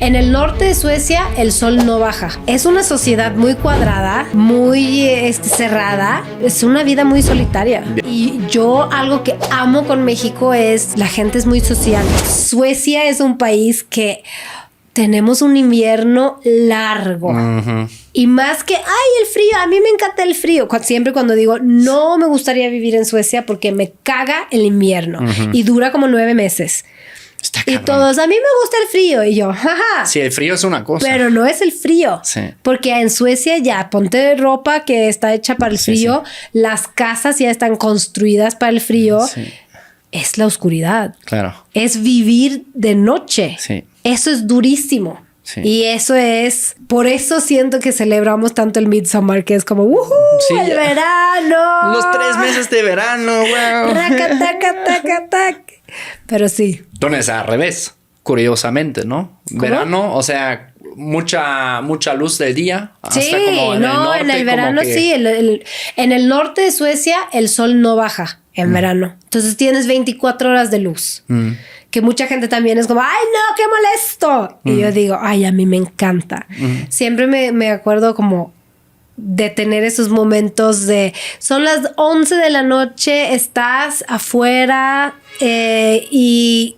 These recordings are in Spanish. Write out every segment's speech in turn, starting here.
En el norte de Suecia el sol no baja. Es una sociedad muy cuadrada, muy cerrada. Es una vida muy solitaria. Y yo algo que amo con México es la gente es muy social. Suecia es un país que tenemos un invierno largo. Y más que, el frío, a mí me encanta el frío. Siempre cuando digo, no me gustaría vivir en Suecia porque me caga el invierno. Y dura como 9 meses. Y todos, a mí me gusta el frío. Y yo, jaja. Sí, el frío es una cosa. Pero no es el frío. Sí. Porque en Suecia ya ponte ropa que está hecha para el frío. Sí. Las casas ya están construidas para el frío. Sí. Es la oscuridad. Claro. Es vivir de noche. Sí. Eso es durísimo. Sí. Y eso es... Por eso siento que celebramos tanto el Midsommar, que es como... Sí, ¡el verano! Los 3 meses de verano, wow. Pero sí. Entonces, al revés, curiosamente, ¿no? ¿Cómo? Verano, o sea, mucha luz del día. Sí, hasta como en el norte, en el verano que... sí. En el norte de Suecia el sol no baja en verano. Entonces tienes 24 horas de luz. Que mucha gente también es como, ¡ay, no, qué molesto! Y yo digo, ¡ay, a mí me encanta! Siempre me acuerdo como de tener esos momentos de... Son las 11 de la noche, estás afuera y...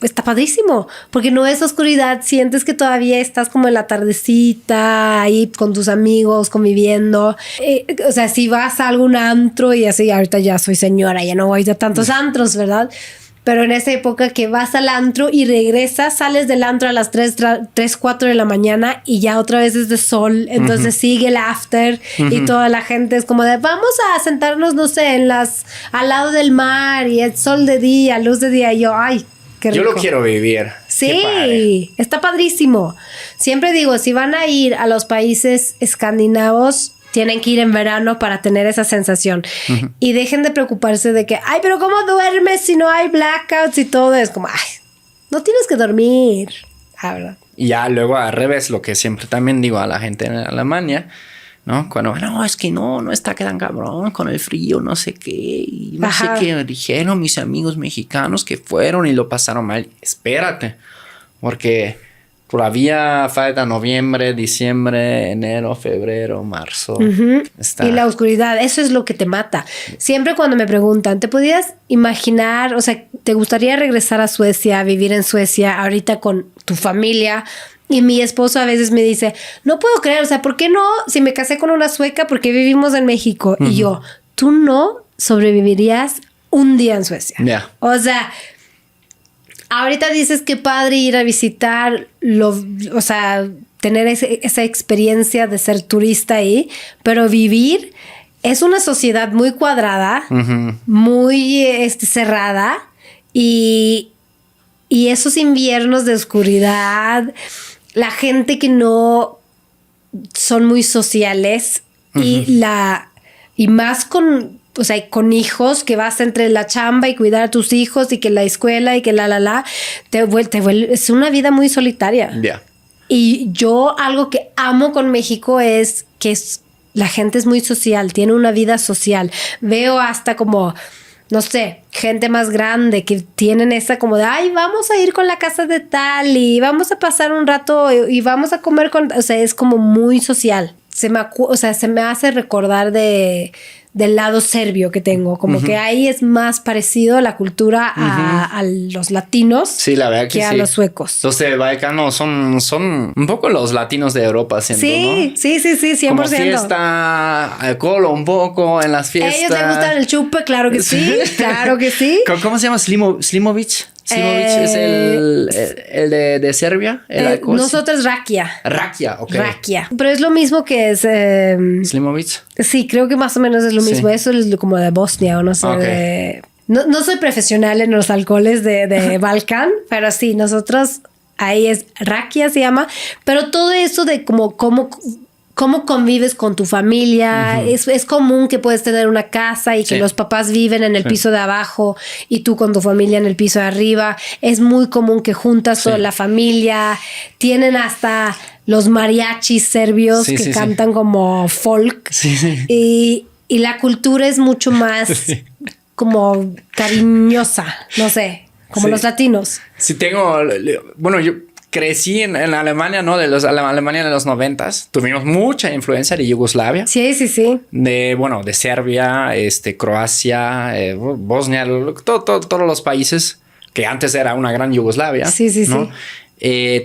Está padrísimo, porque no es oscuridad, sientes que todavía estás como en la tardecita, ahí con tus amigos, conviviendo. O sea, si vas a algún antro y así, ahorita ya soy señora, ya no voy a tantos antros, ¿verdad? Pero en esa época que vas al antro y regresas, sales del antro a las 3, 4 de la mañana y ya otra vez es de sol. Entonces sigue el after y toda la gente es como de vamos a sentarnos, no sé, al lado del mar y el sol de día, luz de día. Y yo, ay, qué rico. Yo lo quiero vivir. Sí, está padrísimo. Siempre digo, si van a ir a los países escandinavos, tienen que ir en verano para tener esa sensación. Y dejen de preocuparse de que, pero ¿cómo duermes si no hay blackouts y todo? Es como, no tienes que dormir. ¿Verdad? Y ya luego al revés, lo que siempre también digo a la gente en Alemania, ¿no? Cuando, no, es que no está tan cabrón con el frío, no sé qué. Y no sé qué dijeron mis amigos mexicanos que fueron y lo pasaron mal. Espérate, porque... Todavía falta noviembre, diciembre, enero, febrero, marzo. Y la oscuridad, eso es lo que te mata. Siempre cuando me preguntan, ¿te podías imaginar, o sea, te gustaría regresar a Suecia, vivir en Suecia ahorita con tu familia? Y mi esposo a veces me dice, no puedo creer, o sea, ¿por qué no? Si me casé con una sueca, ¿por qué vivimos en México? Y yo, tú no sobrevivirías un día en Suecia. Yeah. O sea... Ahorita dices que padre ir a visitar, o sea, tener esa experiencia de ser turista ahí, pero vivir es una sociedad muy cuadrada, muy cerrada y esos inviernos de oscuridad, la gente que no son muy sociales y más con... O sea, con hijos, que vas entre la chamba y cuidar a tus hijos y que la escuela y que te vuelve, es una vida muy solitaria. Yeah. Y yo algo que amo con México es que la gente es muy social, tiene una vida social. Veo hasta como, no sé, gente más grande que tienen esa como de, vamos a ir con la casa de tal y vamos a pasar un rato y vamos a comer con... O sea, es como muy social. Se me hace recordar del lado serbio que tengo, como que ahí es más parecido la cultura a los latinos, sí, la verdad que a los suecos. Los de Vallecano son un poco los latinos de Europa, siento, sí, ¿no? Sí, 100%. Como fiesta, alcohol un poco en las fiestas. ¿A ellos les gustan el chupe? Claro que sí, claro que sí. ¿Cómo se llama? Slimovic. Slimovic es el de Serbia. Nosotros Rakia. Rakia, ok. Rakia. Pero es lo mismo que es... Slimovic. Sí, creo que más o menos es lo mismo. Eso es como de Bosnia o no sé. Okay. No soy profesional en los alcoholes de Balcán, pero sí, nosotros ahí es Rakia se llama. Pero todo eso de cómo convives con tu familia. Es común que puedes tener una casa y que los papás viven en el piso de abajo y tú con tu familia en el piso de arriba. Es muy común que juntas toda la familia. Tienen hasta los mariachis serbios que cantan como folk. Y la cultura es mucho más como cariñosa, no sé, como los latinos. Sí, tengo... Bueno, yo crecí en Alemania, ¿no? Alemania de los 90s. Tuvimos mucha influencia de Yugoslavia. Sí. De Serbia, Croacia, Bosnia, todos los países que antes era una gran Yugoslavia. Sí. ¿no?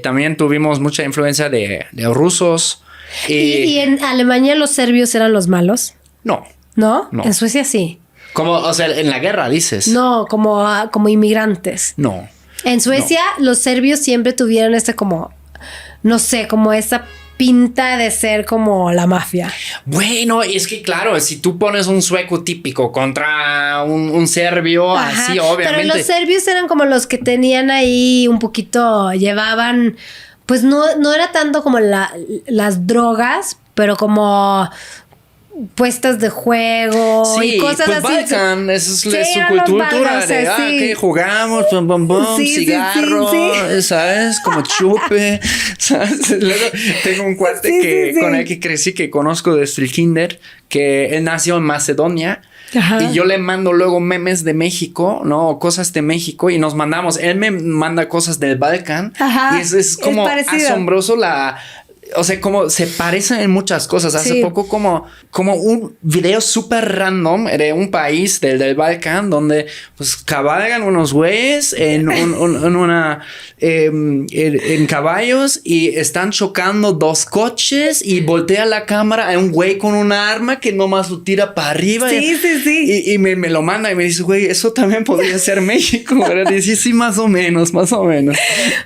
También tuvimos mucha influencia de rusos. ¿Y en Alemania los serbios eran los malos? No. ¿No? No. En Suecia sí. O sea, en la guerra dices. No, como inmigrantes. No. En Suecia los serbios siempre tuvieron como esa pinta de ser como la mafia. Bueno, es que claro, si tú pones un sueco típico contra un serbio, Ajá, así obviamente. Pero los serbios eran como los que tenían ahí un poquito, llevaban, pues no era tanto como las drogas, pero como puestas de juego y cosas pues así. Balkan, esa es su eran cultura Balkan, de que jugamos, cigarro, ¿sabes? Como chupe, ¿sabes? Luego tengo un cuate con el que crecí, que conozco desde el kinder, que él nació en Macedonia. Ajá. Y yo le mando luego memes de México, ¿no? Cosas de México y nos mandamos. Él me manda cosas del Balcán. Ajá. Y es como asombroso o sea, como se parecen en muchas cosas. Hace poco como un video súper random de un país del Balcán donde pues cabalgan unos güeyes en caballos y están chocando dos coches y voltea la cámara a un güey con un arma que nomás lo tira para arriba. Sí. Y me lo manda y me dice, güey, eso también podría ser México, ¿verdad? Y sí, más o menos.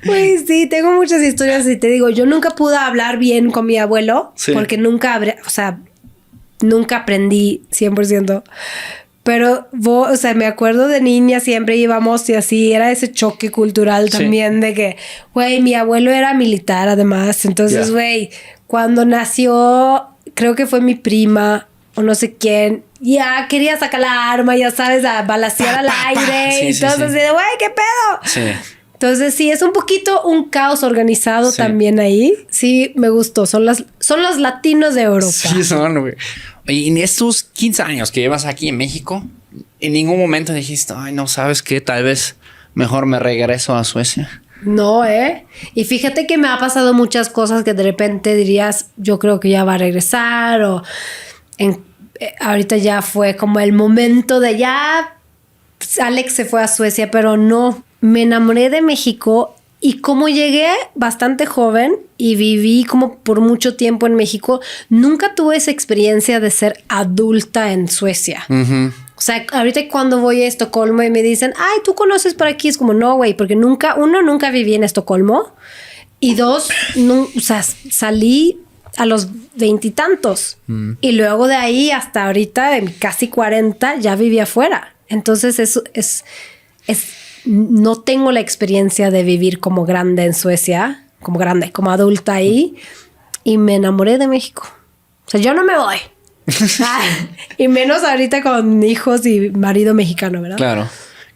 Güey, sí, tengo muchas historias y te digo, yo nunca pude hablar bien con mi abuelo porque nunca aprendí 100%. Pero me acuerdo de niña siempre íbamos y así era ese choque cultural también de que, güey, mi abuelo era militar además. Entonces, güey, cuando nació, creo que fue mi prima o no sé quién, ya quería sacar la arma, ya sabes, a balacear al aire. Y todo así de, güey, ¿qué pedo? Sí. Entonces, sí, es un poquito un caos organizado también ahí. Sí, me gustó. Son los latinos de Europa. Sí, son, güey. Y en estos 15 años que llevas aquí en México, ¿en ningún momento dijiste, ay, no, sabes qué? Tal vez mejor me regreso a Suecia? No, Y fíjate que me ha pasado muchas cosas que de repente dirías, yo creo que ya va a regresar o ahorita ya fue como el momento de ya Alex se fue a Suecia, pero no. Me enamoré de México y como llegué bastante joven y viví como por mucho tiempo en México, nunca tuve esa experiencia de ser adulta en Suecia. Uh-huh. O sea, ahorita cuando voy a Estocolmo y me dicen, ay, ¿tú conoces por aquí? Es como, no, güey, porque nunca viví en Estocolmo y dos, salí a los 20 y tantos. Y luego de ahí hasta ahorita, en casi 40, ya viví afuera. Entonces eso es no tengo la experiencia de vivir como grande en Suecia, como adulta ahí, y me enamoré de México. O sea, yo no me voy. Y menos ahorita con hijos y marido mexicano, ¿verdad? Claro.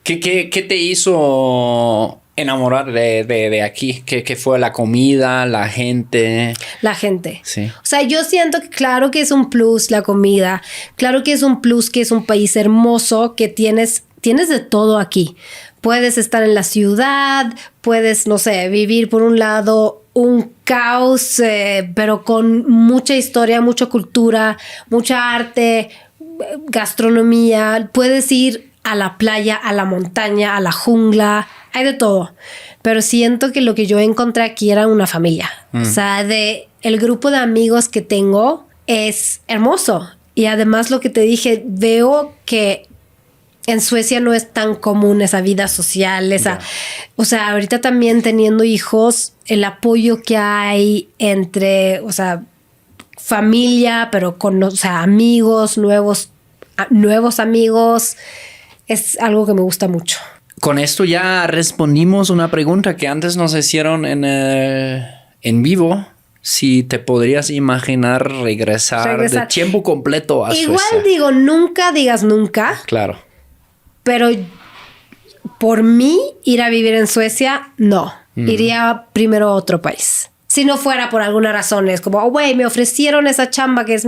¿Qué te hizo enamorar de aquí? ¿Qué fue la comida, la gente? La gente. Sí. O sea, yo siento que claro que es un plus la comida. Claro que es un plus que es un país hermoso, que tienes de todo aquí. Puedes estar en la ciudad, puedes, no sé, vivir por un lado un caos, pero con mucha historia, mucha cultura, mucha arte, gastronomía. Puedes ir a la playa, a la montaña, a la jungla, hay de todo. Pero siento que lo que yo encontré aquí era una familia. O sea, el grupo de amigos que tengo es hermoso. Y además lo que te dije, veo que en Suecia no es tan común esa vida social, o sea, ahorita también teniendo hijos, el apoyo que hay entre, familia, pero con, amigos, nuevos amigos, es algo que me gusta mucho. Con esto ya respondimos una pregunta que antes nos hicieron en vivo. Si te podrías imaginar regresar de tiempo completo a Suecia. Igual digo, nunca digas nunca. Claro. Pero por mí, ir a vivir en Suecia, no. Iría primero a otro país. Si no fuera por alguna razón, es como, güey, me ofrecieron esa chamba que es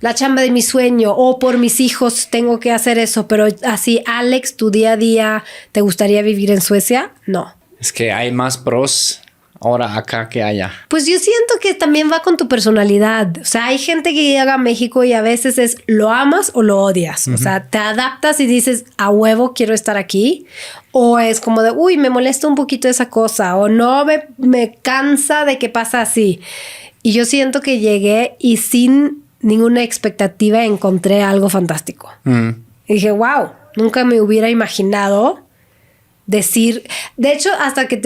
la chamba de mi sueño, o por mis hijos tengo que hacer eso. Pero así, Alex, tu día a día, ¿te gustaría vivir en Suecia? No. Es que hay más pros ahora acá que allá. Pues yo siento que también va con tu personalidad. O sea, hay gente que llega a México y a veces es lo amas o lo odias. O sea, te adaptas y dices, a huevo quiero estar aquí. O es como de, uy, me molesta un poquito esa cosa. O no, me cansa de que pasa así. Y yo siento que llegué y sin ninguna expectativa encontré algo fantástico. Y dije, wow, nunca me hubiera imaginado decir. De hecho, hasta que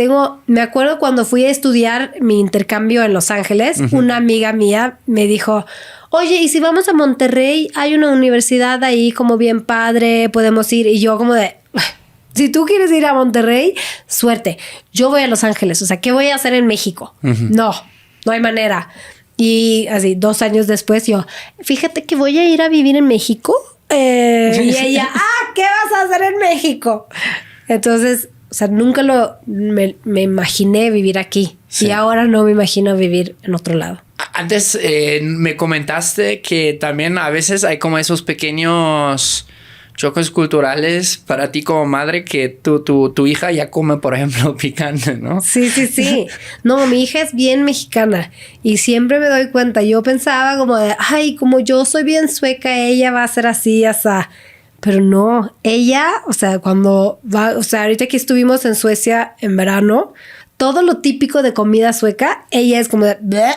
me acuerdo cuando fui a estudiar mi intercambio en Los Ángeles, una amiga mía me dijo, oye, ¿y si vamos a Monterrey? Hay una universidad ahí como bien padre, podemos ir. Y yo como de, si tú quieres ir a Monterrey, suerte. Yo voy a Los Ángeles, o sea, ¿qué voy a hacer en México? No hay manera. Y así, 2 años después yo, fíjate que voy a ir a vivir en México. Y ella, ¿qué vas a hacer en México? Entonces, o sea, nunca me imaginé vivir aquí. Sí. Y ahora no me imagino vivir en otro lado. Antes me comentaste que también a veces hay como esos pequeños choques culturales para ti como madre, que tu hija ya come, por ejemplo, picante, ¿no? Sí. No, mi hija es bien mexicana y siempre me doy cuenta. Yo pensaba como de, ay, como yo soy bien sueca, ella va a ser así, asá. Pero no, ella, o sea, cuando va, o sea, ahorita que estuvimos en Suecia en verano, todo lo típico de comida sueca, ella es como de, bleh.